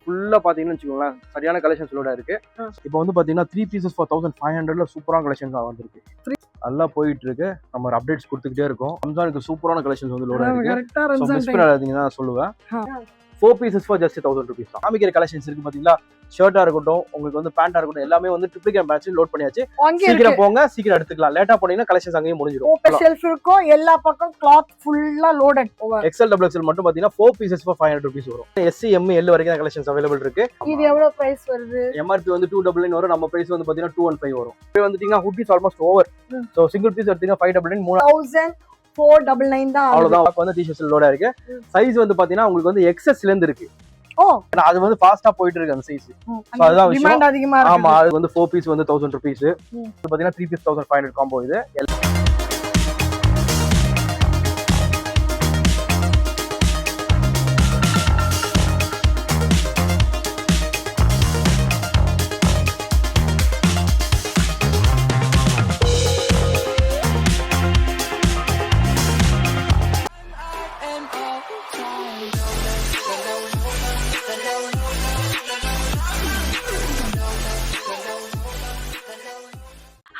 ஃபுல்லா பாத்தீங்கன்னா வச்சுக்கோங்களேன் சரியான கலெக்ஷன்ஸ் லோடா இருக்கு. இப்போ வந்து பாத்தீங்கன்னா 3 pieces for 1500ல சூப்பரான கலெக்ஷன்ஸ் வந்திருக்கு. நல்லா போயிட்டு இருக்கு. நம்ம ஒரு அப்டேட்ஸ் கொடுத்துக்கிட்டே இருக்கோம். ரம்ஜானுக்கு சூப்பரான கலெக்ஷன்ஸ் வந்து லோடா இருக்கு. சோ மிஸ் பண்ணாதீங்க நான் சொல்லுவேன். 4 pieces for just 1000 rupees தான். காமிக்கிற கலெக்ஷன்ஸ் இருக்கு பாத்தீங்களா, ஷர்ட்டா இருக்கட்டும் உங்களுக்கு வந்து பேண்டா இருக்கட்டும் எல்லாமே வந்து ட்ரிபிள் கேம் பேட்ச் லோட் பண்ணியாச்சு. சீக்கிரம் போங்க, சீக்கிரம் எடுத்துக்கலாம். லேட்டா போனீங்கன்னா கலெக்ஷன்ஸ் அங்கேயே முடிஞ்சிடும். ஓபன் ஷெல்ஃப் இருக்கும், எல்லா பக்கம் கிளாத் ஃபுல்லா லோடட். XL XL மட்டும் பாத்தீங்கன்னா 4 pieces for 500 rupees வரும். SC M L வரைக்கும் கலெக்ஷன்ஸ் அவைலபிள் இருக்கு. இது எவ்வளவு பிரைஸ் வருது? MRP வந்து 299 வரும். நம்ம பிரைஸ் வந்து பாத்தீங்கன்னா 215 வரும். இப்போ வந்துட்டீங்கன்னா hoodies almost over. So single piece எடுத்தீங்கன்னா 599 3499 தான். அவ்வளவுதான். வந்து டி-ஷர்ட்ஸ் லோடா இருக்கு. சைஸ் வந்து பாத்தீங்கன்னா உங்களுக்கு வந்து XS ல இருந்து இருக்கு. அது வந்து ஃபாஸ்டா போயிட்டு இருக்கு அந்த சைஸ். சோ அதுதான் விஷயம். டிமாண்ட் அதிகமா இருக்கு. ஆமா, அது வந்து 4 பீஸ் வந்து 1000 rupees. இது பாத்தீங்கன்னா 3 பீஸ் 1500 காம்போ இது.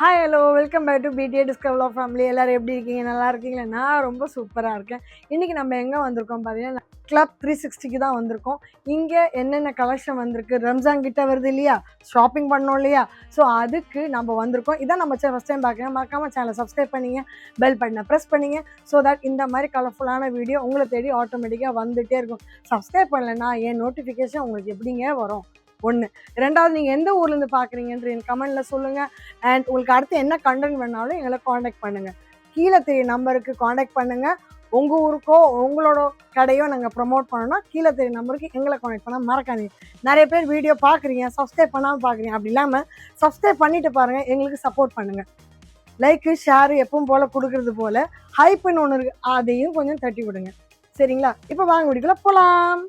Hi hello, welcome back to BTA Discover family. எல்லாரும் எப்படி இருக்கீங்க? நல்லா இருக்கீங்களா? நான் ரொம்ப சூப்பராக இருக்கேன். இன்றைக்கி நம்ம எங்கே வந்திருக்கோம் பார்த்தீங்கன்னா கிளப் 360க்கு தான் வந்திருக்கோம். இங்கே என்னென்ன கலெக்ஷன் வந்திருக்கு, ரம்ஜான் கிட்ட வருது இல்லையா, ஷாப்பிங் பண்ணோம் இல்லையா, ஸோ அதுக்கு நம்ம வந்திருக்கோம். இதான் நம்ம ஃபஸ்ட் டைம் பார்க்குறேன், மறக்காமல் சேனலை சப்ஸ்கிரைப் பண்ணிங்க, பெல் பட்டனை ப்ரெஸ் பண்ணிங்க. ஸோ தட் இந்த மாதிரி கலர்ஃபுல்லான வீடியோ உங்களை தேடி ஆட்டோமேட்டிக்காக வந்துகிட்டே இருக்கும். சப்ஸ்கிரைப் பண்ணலைன்னா என் நோட்டிஃபிகேஷன் உங்களுக்கு எப்படிங்க வரும்? ஒன்று. ரெண்டாவது, நீங்கள் எந்த ஊர்லேருந்து பார்க்குறீங்கன்ற என் கமெண்ட்டில் சொல்லுங்கள். அண்ட் உங்களுக்கு அடுத்து என்ன கண்டென்ட் வேணாலும் எங்களை காண்டாக்ட் பண்ணுங்கள். கீழே தெரிய நம்பருக்கு காண்டாக்ட் பண்ணுங்கள். உங்கள் ஊருக்கோ உங்களோட கடையோ நாங்கள் ப்ரமோட் பண்ணோன்னா கீழே தெரிய நம்பருக்கு எங்களை காண்டாக்ட் பண்ணால் மறக்காதீங்க. நிறைய பேர் வீடியோ பார்க்குறீங்க, சப்ஸ்கிரைப் பண்ணாமல் பார்க்குறீங்க. அப்படி இல்லாமல் சப்ஸ்கிரைப் பண்ணிவிட்டு பாருங்கள், எங்களுக்கு சப்போர்ட் பண்ணுங்கள். லைக்கு ஷேரு எப்பவும் போல் கொடுக்குறது போல் ஹைப்புன்னு ஒன்று இருக்குது, அதையும் கொஞ்சம் தட்டி விடுங்க. சரிங்களா? இப்போ வாங்க வீடியோக்குள்ள போகலாம்.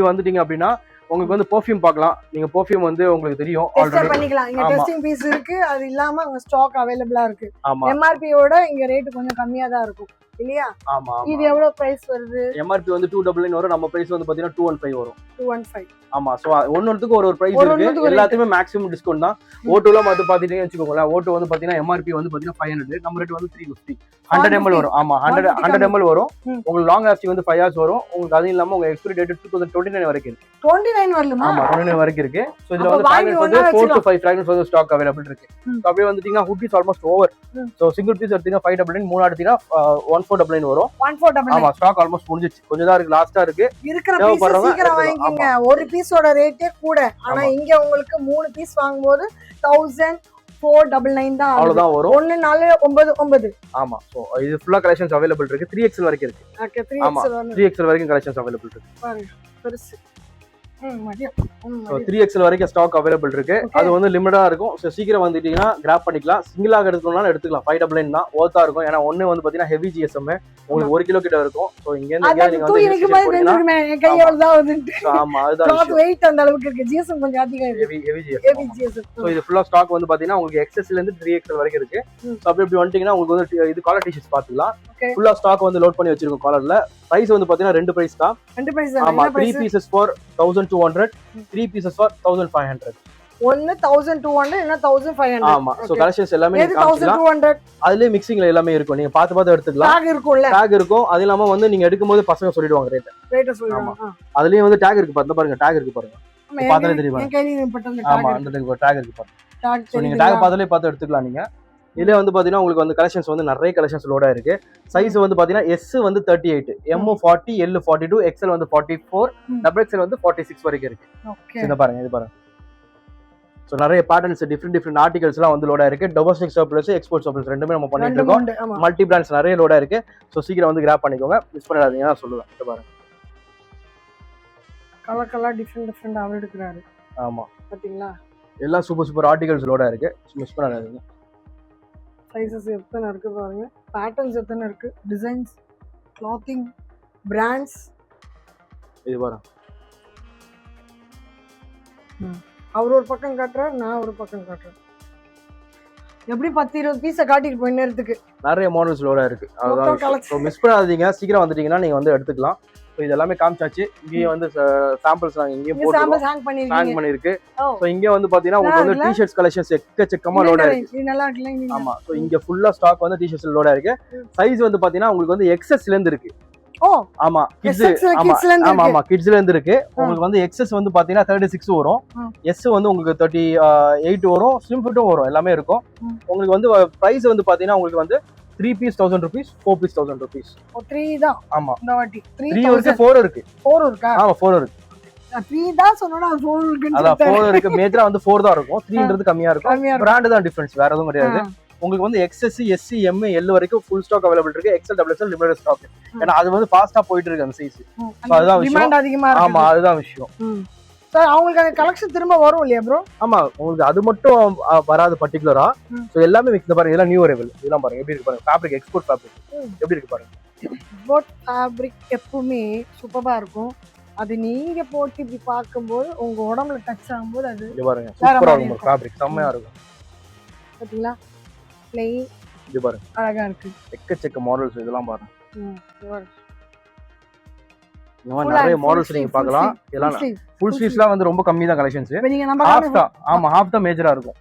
வந்துட்டீங்க அப்படின்னா உங்களுக்கு வந்து பெர்ஃப்யூம் பார்க்கலாம். நீங்க பெர்ஃப்யூம் வந்து உங்களுக்கு தெரியும் ஆல்ரெடி பண்ணிக்கலாம். இங்க டெஸ்டிங் பீஸ் இருக்கு, அது இல்லாம அங்க ஸ்டாக் அவேலபிளா இருக்கு. MRP ஓட இங்க ரேட் கொஞ்சம் கம்மியா தான் இருக்கும் இல்லையா? ஆமா. இது எவ்வளவு பிரைஸ் வருது? MRP வந்து 299 வரும். நம்ம பிரைஸ் வந்து பாத்தீங்கன்னா 215 வரும். 215. ஆமா. சோ ஒவ்வொன்றுக்கு ஒரு பிரைஸ் இருக்கு. எல்லாத்துமே மேக்ஸிமம் டிஸ்கவுண்ட் தான். ஓட்டோல வந்து பாத்தீங்கன்னா வெச்சுக்கோங்களேன், ஓட்டோ வந்து பாத்தீங்கன்னா MRP வந்து பாத்தீங்கன்னா 500, நம்ம ரேட் வந்து 350. 100 ml வரும். ஆமா, 100 ml வரும். உங்களுக்கு லாங் லாஸ்டிங் வந்து 5 hours வரும். உங்களுக்கு அது இல்லாம உங்க எக்ஸ்பைரி டேட் 2029 வரைக்கும் இருக்கு. 29 வரலுமா? ஆமா, 29 வரைக்கும் இருக்கு. சோ இதுல வந்து fragrance வந்து 4 to 5 fragrance வந்து ஸ்டாக் அவேலபிள் இருக்கு. சோ அப்படியே வந்துட்டீங்கன்னா hoodies almost over. So single piece எடுத்தீங்கன்னா 599, மூணு எடுத்தீங்கன்னா 1499 வரும். 1499. ஆமா, ஸ்டாக் ஆல்மோஸ்ட் முடிஞ்சிச்சு. கொஞ்சம் தான் இருக்கு, லாஸ்டா இருக்கு. இருக்கிற பீஸ் சீக்கிரம் வாங்கிக்கங்க. ஒரு பீஸோட ரேட்டே கூட. ஆனா இங்க உங்களுக்கு 3 பீஸ் வாங்கும்போது 1499 தான். அவ்வளவுதான் வரும். 1499. ஆமா. சோ இது ஃபுல்லா கலெக்ஷன்ஸ் அவேலபிள் இருக்கு. 3XL வரைக்கும் இருக்கு. ஓகே, 3XL வரைக்கும் கலெக்ஷன்ஸ் அவேலபிள் இருக்கு. பாருங்க, பெருசு. 3XL வரைக்கும் ஸ்டாக் அவைலபிள் இருக்கு. அது வந்து லிமிட்டடா இருக்கும். சோ சீக்கிரம் வந்துட்டீங்கன்னா கிராப் பண்ணிக்கலாம். சிங்கிளாக எடுத்துக்கணும்னாலும் எடுத்துக்கலாம். 599 தான் ஒர்த்தா இருக்கும். ஏன்னா ஒன்னு வந்து பாத்தீங்கன்னா ஹெவி GSM உங்களுக்கு 1 கிலோ கிட்ட இருக்கும். சோ இங்க இருந்து நீங்க வந்து ஆமா, அதுதான் வெயிட் அந்த அளவுக்கு இருக்கு. GSM கொஞ்சம் அதிகம் இருக்கு. Heavy GSM. சோ இது ஃபுல்லா ஸ்டாக் வந்து பாத்தீங்கன்னா உங்களுக்கு XS ல இருந்து 3XL வரைக்கும் இருக்கு. சோ அப்படி வந்துட்டீங்கன்னா உங்களுக்கு வந்து இது காலர் டி-ஷர்ட்ஸ் பாத்துக்கலாம். ஃபுல்லா ஸ்டாக் வந்து லோட் பண்ணி வச்சிருக்கோம் காலர்ல. பிரைஸ் வந்து பாத்தீங்கன்னா 2 பிரைஸ் தான். 2 பிரைஸ். ஆமா, 3 pieces for 1200, 3 pieces for 1500. ஒன்னு 1200 இல்ல 1500. ஆமா சோ கலெக்ஷன்ஸ் எல்லாமே எது 1200 அதுலயே மிக்சிங்ல எல்லாமே இருக்கும் நீங்க பார்த்து எடுத்துக்கலாம் டாக் இருக்கும்ல டாக் இருக்கும் அது இல்லாம வந்து நீங்க எடுக்கும்போது பசங்க சொல்லிடுவாங்க ரேட் சொல்லுவாங்க அதுலயே வந்து டாக் இருக்கு பாருங்க டாக் இருக்கு பாருங்க பார்த்தாலே தெரியும் என் கையில பட்ட ஆமா அந்த டாக் இருக்கு பாருங்க டாக் சோ நீங்க டாக் பார்த்து எடுத்துக்கலாம் நீங்க இதுல வந்து பாத்தீங்கன்னா உங்களுக்கு வந்து கலெக்ஷன்ஸ் வந்து நிறைய கலெக்ஷன்ஸ் லோடா இருக்கு சைஸ் வந்து பாத்தீங்கன்னா S வந்து 38 M 40 L 42 XL வந்து 44 XXL வந்து 46 வரைக்கும் இருக்கு இந்த பாருங்க இது பாருங்க சோ நிறைய பேட்டர்ன்ஸ் டிஃபரெண்ட் ஆர்டிகல்ஸ்லாம் வந்து லோடா இருக்கு டொமஸ்டிக் சர்ப்ளஸ் எக்ஸ்போர்ட் சர்ப்ளஸ் ரெண்டுமே நம்ம பண்ணிட்டு இருக்கோம் மல்டி பிராண்ட்ஸ் நிறைய லோடா இருக்கு சோ சீக்கிரம் வந்து கிராப் பண்ணிக்கோங்க மிஸ் பண்ணிடாதீங்க நான் சொல்லுவேன் இது பாருங்க கலர் டிஃபரெண்ட் அவர் எடுக்கறாரு ஆமா பாத்தீங்களா எல்லாம் சூப்பர் ஆர்டிகல்ஸ் லோடா இருக்கு மிஸ் பண்ணிடாதீங்க சைஸஸ் எத்தனை இருக்கு பாருங்க பேட்டர்ன்ஸ் எத்தனை இருக்கு டிசைன்ஸ் கிளாத்திங் பிராண்ட்ஸ் இது பாருங்க அவர் ஒரு பக்கம் காட்டுறாரு நான் ஒரு பக்கம் காட்டுறேன் எப்படி 10-20 பீஸை காட்டிட்டு போய் நேரத்துக்கு நிறைய மாடல்ஸ் லோடா இருக்கு அதான் மிஸ் பண்ணாதீங்க சீக்கிரம் வந்துட்டீங்கன்னா நீங்க வந்து எடுத்துக்கலாம் இது எல்லாமே காமிச்சாச்சு இங்கேயும் வந்து சாம்பிள்ஸ் நாங்க இங்கேயும் போட்டு ஹேங் பண்ணிருக்கு சோ இங்க வந்து பாத்தீங்கன்னா உங்களுக்கு வந்து டி-ஷர்ட்ஸ் கலெக்ஷன்ஸ் எக்கச்சக்கமா லோடா இருக்கு நல்லா இருக்குல ஆமா சோ இங்க ஃபுல்லா ஸ்டாக் வந்து டி-ஷர்ட்ஸ் லோடா இருக்கு சைஸ் வந்து பாத்தீங்கன்னா உங்களுக்கு வந்து XS ல இருந்து இருக்கு ஆமா கிட்ஸ்ல இருந்து இருக்கு உங்களுக்கு வந்து XS வந்து பாத்தீங்கன்னா 36 வரும் S வந்து உங்களுக்கு 38 வரும் ஸ்லிம் ஃபிட்டும் வரும் எல்லாமே இருக்கும் உங்களுக்கு வந்து பிரைஸ் வந்து பாத்தீங்கன்னா உங்களுக்கு வந்து 3 பீஸ் 1000 rupees 4 பீஸ் 1000 rupees 3 தான் ஆமா இந்த வாட்டி 3 இருக்கு 4 இருக்கு 4 இருக்கா ஆமா 4 இருக்கு 3 தான் சொன்னோட 4 இருக்குன்னு அத 4 இருக்கு மேஜரா வந்து 4 தான் இருக்கும் 3ன்றது கம்மியா இருக்கும் பிராண்ட் தான் டிஃபரன்ஸ் வேற எதுவும் கிடையாது உங்களுக்கு வந்து XS SC M L வரைக்கும் ஃபுல் ஸ்டாக் அவைலபிள் இருக்கு XL XXL லிமிடெட் ஸ்டாக் ஏன்னா அது வந்து ஃபாஸ்டா போயிட்டு இருக்கு அந்த சைஸ் அதுதான் விஷயம் டிமாண்ட் அதிகமா இருக்கு ஆமா அதுதான் விஷயம் சார் அவங்களுக்கு அந்த கலெக்ஷன் திரும்ப வரும் இல்லையா ப்ரோ ஆமா உங்களுக்கு அது மட்டும் வராது பர்టిక్యులரா சோ எல்லாமே மிக்ஸ் பாருங்க இதெல்லாம் நியூ அரைவல் இதெல்லாம் பாருங்க எப்படி இருக்கு பாருங்க ஃபேப்ரிக் எக்ஸ்போர்ட் ஃபேப்ரிக் எப்படி இருக்கு பாருங்க எக்ஸ்போர்ட் ஃபேப்ரிக் எப்பவுமே சூப்பரா இருக்கும் அது நீங்க போட்டு இப்படி பாக்கும்போது உங்க உடம்புல டச் ஆகும்போது அது இது பாருங்க சூப்பரா இருக்கும் ஃபேப்ரிக் செமையா இருக்கும் பாத்தீங்களா ப்ளைன் இது பாருங்க அழகா இருக்கு எக்கச்சக்க மாடல்ஸ் இதெல்லாம் பாருங்க இந்த நிறைய மாடல்ஸ் நீங்க பார்க்கலாம் இதெல்லாம் ஃபுல் ஸ்லீவ்ஸ்லாம் வந்து ரொம்ப கம்மி தான் கலெக்ஷன்ஸ் நீங்க நம்ம ஹாஃப் தான் ஆமா ஹாஃப் தான் மேஜரா இருக்கும்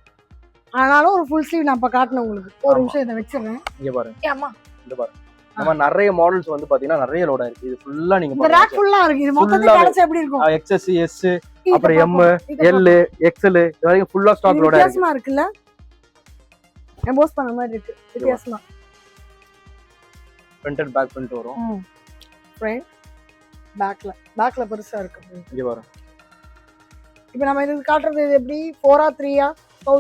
ஆனாலும் ஒரு ஃபுல் ஸ்லீவ் நான் இப்ப காட்டணும் உங்களுக்கு ஒரு நிமிஷம் இத வெச்சிரேன் இங்க பாருங்க ஆமா இந்த பாருங்க நம்ம நிறைய மாடல்ஸ் வந்து பாத்தீங்கன்னா நிறைய லோடா இருக்கு இது ஃபுல்லா நீங்க பாருங்க ரேக் ஃபுல்லா இருக்கு இது மொத்தத்துல கலெக்ஷன் எப்படி இருக்கும் XS S அப்புறம் M L XL இது வரைக்கும் ஃபுல்லா ஸ்டாக் லோடா இருக்கு வித்தியாசமா இருக்குல்ல எம்போஸ் பண்ண மாதிரி இருக்கு வித்தியாசமா ஃப்ரண்ட் அண்ட் பேக் பிரிண்ட் வரும் ஃப்ரண்ட் பேக்ல பெருசா இருக்கு இங்க பாருங்க இப்போ நம்ம இது காட்றது எப்படி 4 ஆ 3 ஆ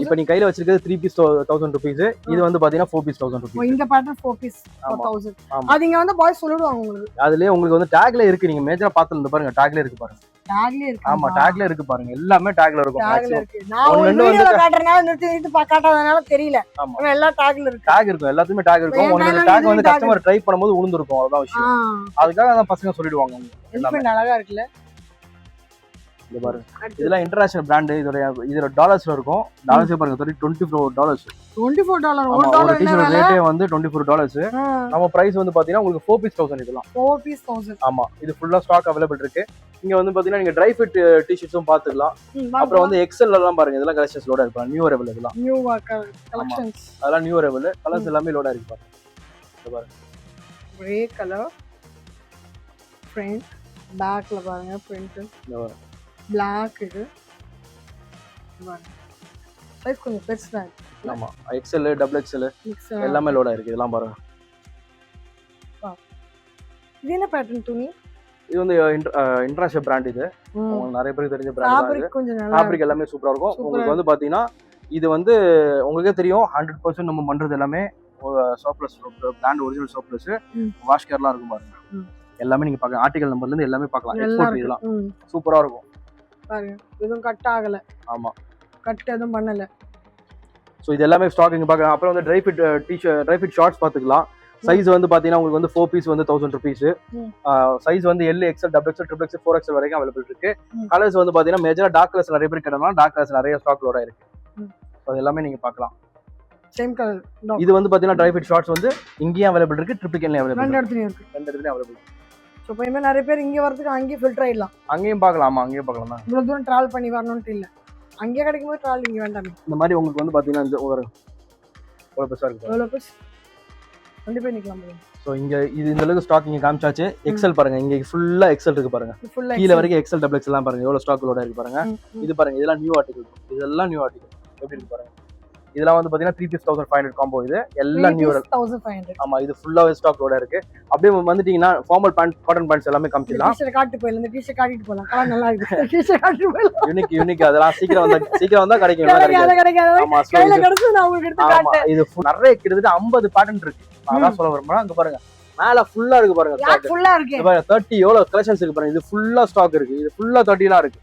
இப்போ நீ கையில வச்சிருக்கிறது 3 பீஸ் 1000 rupees இது வந்து பாத்தீங்கன்னா 4 பீஸ் 1000 rupees இந்த பேட்டர்ன் 4 பீஸ் 1000 அது இங்க வந்து பாய்ஸ் சொல்லுவாங்க உங்களுக்கு அதுலயே உங்களுக்கு வந்து டாக்ல இருக்கு நீங்க மேஜரா பாத்துங்க பாருங்க டாக்ல இருக்கு பாருங்க டாக்ல இருக்கு ஆமா டாக்ல இருக்கு பாருங்க எல்லாமே டாக்ல இருக்கும் டாக்ல இருக்கு நான் ஒரு வீடியோல காட்றனால நிறுத்தி காட்டாதனால தெரியல ஆமா எல்லா டாக்ல இருக்கு டாக் இருக்கும் எல்லாத்துமே டாக் இருக்கும் உங்களுக்கு டாக் வந்து கஸ்டமர் ட்ரை பண்ணும்போது உளுந்திருக்கும் அதான் விஷயம் அதுக்காக தான் பசங்க சொல்லிடுவாங்க எல்லாமே அழகா இருக்குல இது பாருங்க இதெல்லாம் இன்டர்நேஷனல் பிராண்ட் இதோட டாலர்ஸ்ல இருக்கும் டாலர்ஸ் பாருங்க $24 $24 டி-ஷர்ட் ரேட்டே வந்து $24 நம்ம பிரைஸ் வந்து பாத்தீங்கன்னா உங்களுக்கு 4 பீஸ் 1000 இதெல்லாம் 4 பீஸ் 1000 ஆமா இது ஃபுல்லா ஸ்டாக் அவைலபிள் இருக்கு இங்க வந்து பாத்தீங்கன்னா நீங்க ட்ரை ஃபிட் டி-ஷர்ட்ஸும் பாத்துக்கலாம் அப்புறம் வந்து எக்ஸ்எல் எல்லாம் பாருங்க இதெல்லாம் கலெக்ஷன்ஸ் லோடா இருக்கு நியூ அரைவல் இதெல்லாம் நியூ கலெக்ஷன்ஸ் அதெல்லாம் நியூ அரைவல் கலர்ஸ் எல்லாமே லோடா இருக்கு பாருங்க கிரே கலர் ஃப்ரண்ட் பேக்ல பாருங்க பிரிண்ட் Black இது சைஸ் கொஞ்சம் பெருசா இருக்கு ஆமா XL XXL எல்லாமே லோடா இருக்கு இதெல்லாம் பாருங்க இது என்ன பேட்டர்ன் துணி இது வந்து இன்டர்நேஷனல் பிராண்ட் இது உங்களுக்கு நிறைய பேருக்கு தெரிஞ்ச பிராண்ட் தான் ஃபேப்ரிக் கொஞ்சம் நல்லா ஃபேப்ரிக் எல்லாமே சூப்பரா இருக்கும் உங்களுக்கு வந்து பாத்தீங்கன்னா இது வந்து உங்களுக்கே தெரியும் 100% நம்ம பண்றது எல்லாமே surplus brand original surplus wash கேர்லாம் இருக்கும் பாருங்க எல்லாமே நீங்க பார்க்கலாம் ஆர்டிகல் நம்பர்ல இருந்து எல்லாமே பார்க்கலாம் எக்ஸ்போர்ட் இதெல்லாம் சூப்பரா இருக்கும் பாருங்க எதுவும் கட் ஆகல ஆமா கட் எதுவும் பண்ணல சோ இது எல்லாமே ஸ்டாக் இங்க பார்க்கலாம் அப்புறம் வந்து dry fit T-shirt dry fit shorts பாத்துக்கலாம் சைஸ் வந்து பாத்தீங்கன்னா உங்களுக்கு வந்து 4 பீஸ் வந்து 1000 rupees சைஸ் வந்து L XL XXL XXL 4XL வரைக்கும் அவைலபிள் இருக்கு கலர்ஸ் வந்து பாத்தீங்கன்னா மேஜரா டார்க் கலர்ஸ் நிறைய பேர் கேட்டனால டார்க் கலர்ஸ் நிறைய ஸ்டாக் லோடா இருக்கு அது எல்லாமே நீங்க பார்க்கலாம் சேம் கலர் இது வந்து பாத்தீங்கன்னா ட்ரை ஃபிட் ஷார்ட்ஸ் வந்து இங்கேயும் அவைலபிள் இருக்கு ட்ரிப்ளிகேன்லயும் அவைலபிள் ரெண்டு இடத்துலயும் இருக்கு ரெண்டு இடத்துலயும் அவைலபிள் சோ இப்போ இனிமே நிறைய பேர் இங்க வரதுக்கு அங்கேயே ஃபில்டர் ஆயிடலாம் அங்கேயும் பார்க்கலாம் ஆமா அங்கேயும் பார்க்கலாம் தான் இவ்வளவு தூரம் டிராவல் பண்ணி வரணும்னு இல்ல அங்கே கிடைக்கும் போது ட்ராலி இங்கே வேண்டாமே. இந்த மாதிரி உங்களுக்கு வந்து பார்த்தீங்கன்னா இந்த ஒரு பெருசாக இருக்கு. எவ்வளோ பஸ் கண்டிப்பாக நிற்கலாம் போதும். ஸோ இங்கே இது இந்த அளவுக்கு ஸ்டாக் இங்கே காமிச்சாச்சு. எக்ஸல் பாருங்க, இங்கே ஃபுல்லாக எக்ஸல் இருக்கு பாருங்க. கீழே வரைக்கும் எக்ஸல் டபுள் எக்ஸல் எல்லாம் பாருங்க எவ்வளோ ஸ்டாக் லோட இருக்கு பாருங்க. இது பாருங்க, இதெல்லாம் நியூ ஆர்டிகல், இதெல்லாம் நியூ ஆர்டிகல் எப்படி இருக்கு பாருங்க. இதெல்லாம் வந்து பார்த்தீங்கன்னா 3,500 காம்போ. இது எல்லாம் நியூ 3,500. ஆமா, இது ஃபுல்லாவே ஸ்டாக் லோட இருக்கு. அப்படியே வந்துட்டீங்கன்னா ஃபார்மல் பேண்ட், காட்டன் பேண்ட்ஸ் எல்லாமே காமிச்சிடலாம். டீ-ஷர்ட் காட்டி போயிடலாம். இந்த டீ-ஷர்ட் காட்டிட்டு போலாம். கலர் நல்லா இருக்கு. டீ-ஷர்ட் காட்டிட்டு போயிடலாம். யூனிக் அதெல்லாம் சீக்கிரம் வந்தா கிடைக்கும். ஆமா, கையில கிடைச்சு நான் உங்களுக்கு எடுத்து காட்டுறேன். இது நிறைய கிட்டத்தட்ட 50 பேட்டர்ன் இருக்கு. அதான் சொல்ல வரேன். அங்க பாருங்க மேல ஃபுல்லா இருக்கு பாருங்க. ஸ்டாக் ஃபுல்லா இருக்கு. இது பாருங்க 30 எவ்வளவு கலெக்ஷன்ஸ் இருக்கு பாருங்க. இது ஃபுல்லா ஸ்டாக் இருக்கு. இது ஃபுல்லா 30 லாம் இருக்கு.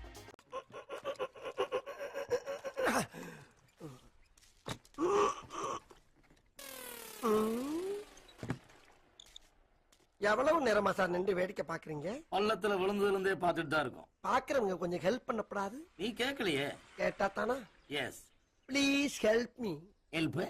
எவ்வளவு நேரமா சார் நின்று வேடிக்கை பாக்குறீங்க? பள்ளத்துல விழுந்ததுல இருந்தே பார்த்துட்டு தான் இருக்கோம். பாக்குறவங்க கொஞ்சம் ஹெல்ப் பண்ணப்படாது? நீ கேட்கலையே. கேட்டா தானா? Yes, please help me. Help.